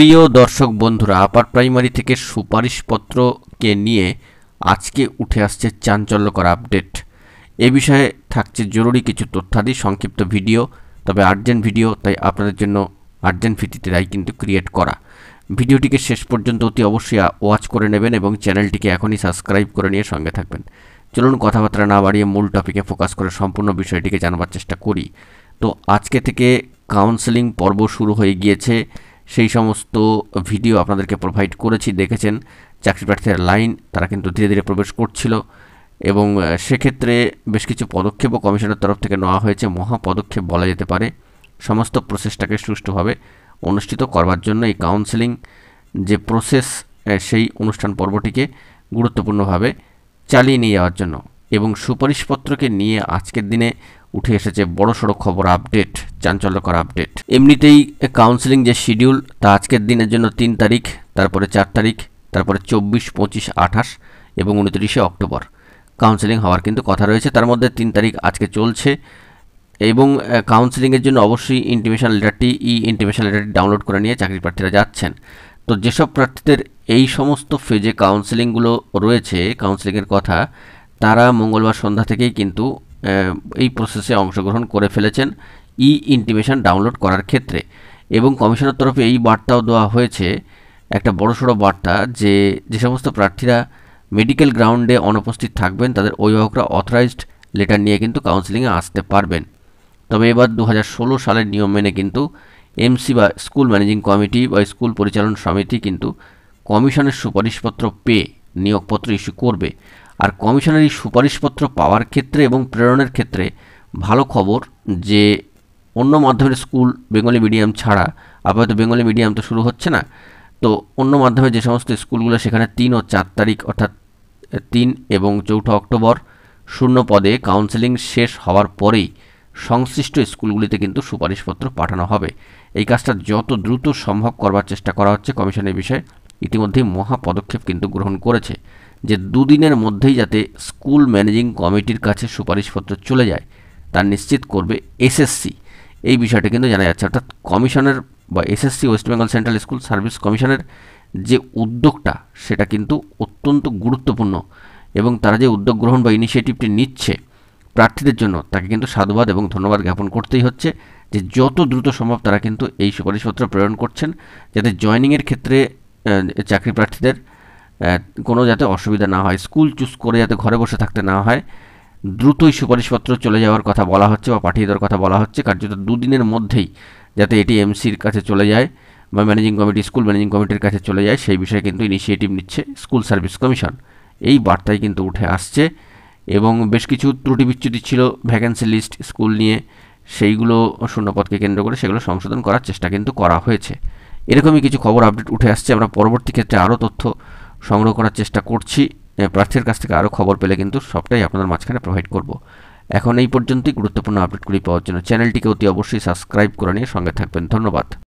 প্রিয় দর্শক বন্ধুরা, আপার প্রাইমারি থেকে সুপারিশপত্রকে নিয়ে আজকে উঠে আসছে চাঞ্চল্যকর আপডেট। এ বিষয়ে থাকছে জরুরি কিছু তথ্যাদি, সংক্ষিপ্ত ভিডিও, তবে আর্জেন্ট ভিডিও, তাই আপনাদের জন্য আর্জেন্ট ভিত্তিতেই কিন্তু ক্রিয়েট করা। ভিডিওটিকে শেষ পর্যন্ত অতি অবশ্যই ওয়াচ করে নেবেন এবং চ্যানেলটিকে এখনই সাবস্ক্রাইব করে নিয়ে সঙ্গে থাকবেন। চলুন কথাবার্তা না বাড়িয়ে মূল টপিকে ফোকাস করে সম্পূর্ণ বিষয়টিকে জানবার চেষ্টা করি। তো আজকে থেকে কাউন্সেলিং পর্ব শুরু হয়ে গিয়েছে, সেই সমস্ত ভিডিও আপনাদেরকে প্রোভাইড করেছি। দেখেছেন চাকরি প্রার্থীদের লাইন তারা কিন্তু ধীরে ধীরে প্রবেশ করছিল এবং সেক্ষেত্রে বেশ কিছু পদক্ষেপও কমিশনের তরফ থেকে নেওয়া হয়েছে। মহা পদক্ষেপ বলা যেতে পারে। সমস্ত প্রসেসটাকে সুষ্ঠুভাবে অনুষ্ঠিত করবার জন্য এই কাউন্সেলিং যে প্রসেস, সেই অনুষ্ঠান পর্বটিকে গুরুত্বপূর্ণভাবে চালিয়ে নিয়ে যাওয়ার জন্য এবং সুপারিশপত্রকে নিয়ে আজকের দিনে উঠে এসেছে বড়সড় খবর, আপডেট, চাঞ্চল্যকর আপডেট। এমনিতেই কাউন্সেলিং যে শিডিউল তা আজকের দিনের জন্য 3 তারিখ, তারপরে 4 তারিখ, তারপরে 24, 25, 28 এবং 29শে অক্টোবর কাউন্সেলিং হওয়ার কিন্তু কথা রয়েছে। তার মধ্যে 3 তারিখ আজকে চলছে এবং কাউন্সেলিংয়ের জন্য অবশ্যই ইন্টিমেশন লেটারটি ডাউনলোড করে নিয়ে চাকরি প্রার্থীরা যাচ্ছেন। তো যেসব প্রার্থীদের এই সমস্ত ফেজে কাউন্সেলিংগুলো রয়েছে, কাউন্সেলিংয়ের কথা, তারা মঙ্গলবার সন্ধ্যা থেকেই কিন্তু এই প্রসেসে অংশগ্রহণ করে ফেলেছেন ইন্টিমেশন ডাউনলোড করার ক্ষেত্রে। এবং কমিশনের তরফে এই বার্তাও দেওয়া হয়েছে, একটা বড়সড় বার্তা, যে সমস্ত প্রার্থীরা মেডিকেল গ্রাউন্ডে অনুপস্থিত থাকবেন তাদের অভিভাবকরা অথরাইজড লেটার নিয়ে কিন্তু কাউন্সেলিংয়ে আসতে পারবেন। তবে এবার 2016 সালের নিয়ম মেনে কিন্তু এমসি বা স্কুল ম্যানেজিং কমিটি বা স্কুল পরিচালন সমিতি কিন্তু কমিশনের সুপারিশপত্র পেয়ে নিয়োগপত্র ইস্যু করবে। আর কমিশনের এই সুপারিশপত্র পাওয়ার ক্ষেত্রে এবং প্রেরণের ক্ষেত্রে ভালো খবর যে অন্য মাধ্যমের স্কুল বেঙ্গলি মিডিয়াম ছাড়া, আপাতত বেঙ্গলি মিডিয়াম তো শুরু হচ্ছে না, তো অন্য মাধ্যমে যে সমস্ত স্কুলগুলো সেখানে 3 ও 4 তারিখ অর্থাৎ 3 এবং 4 অক্টোবর শূন্য পদে কাউন্সেলিং শেষ হওয়ার পরেই সংশ্লিষ্ট স্কুলগুলিতে কিন্তু সুপারিশপত্র পাঠানো হবে। এই কাজটা যত দ্রুত সম্ভব করবার চেষ্টা করা হচ্ছে। কমিশনের বিষয়ে ইতিমধ্যেই মহা পদক্ষেপ কিন্তু গ্রহণ করেছে যে 2 দিনের মধ্যেই যাতে স্কুল ম্যানেজিং কমিটির কাছে সুপারিশপত্র চলে যায় তা নিশ্চিত করবে এসএসসি। এই বিষয়টা কিন্তু জানা যাচ্ছে, অর্থাৎ কমিশনের বা SSC West Bengal central school service কমিশনের যে উদ্যোগটা সেটা কিন্তু অত্যন্ত গুরুত্বপূর্ণ এবং তারা যে উদ্যোগ গ্রহণ বা ইনিশিয়েটিভটি নিচ্ছে প্রার্থীদের জন্য তাকে কিন্তু সাধুবাদ এবং ধন্যবাদ জ্ঞাপন করতেই হচ্ছে যে যত দ্রুত সম্ভব তারা কিন্তু এই সুপারিশপত্র প্রেরণ করছেন যাতে জয়েনিংয়ের ক্ষেত্রে চাকরি প্রার্থীদের কোনো যাতে অসুবিধা না হয়, স্কুল চুজ করে যাতে ঘরে বসে থাকতে না হয়। দ্রুতই সুপারিশপত্র চলে যাওয়ার কথা বলা হচ্ছে বা পাঠিয়ে দেওয়ার কথা বলা হচ্ছে, কার্যত 2 দিনের মধ্যেই যাতে এটি এমসির কাছে চলে যায় বা ম্যানেজিং কমিটি, স্কুল ম্যানেজিং কমিটির কাছে চলে যায়, সেই বিষয়ে কিন্তু ইনিশিয়েটিভ নিচ্ছে স্কুল সার্ভিস কমিশন। এই বার্তাই কিন্তু উঠে আসছে এবং বেশ কিছু ত্রুটি বিচ্যুতি ছিল ভ্যাকেন্সি লিস্ট স্কুল নিয়ে, সেইগুলো শূন্যপদকে কেন্দ্র করে সেগুলো সংশোধন করার চেষ্টা কিন্তু করা হয়েছে। এরকমই কিছু খবর আপডেট উঠে আসছে। আমরা পরবর্তী ক্ষেত্রে আরও তথ্য সংগ্রহ করার চেষ্টা করছি। প্রার্থীর কাছ থেকে আরও খবর পেলে কিন্তু সবটাই আপনাদের মাঝখানে প্রোভাইড করব। এখন এই পর্যন্তই। গুরুত্বপূর্ণ আপডেটগুলি পাওয়ার জন্য চ্যানেলটিকে অতি অবশ্যই সাবস্ক্রাইব করে নিয়ে সঙ্গে থাকবেন। ধন্যবাদ।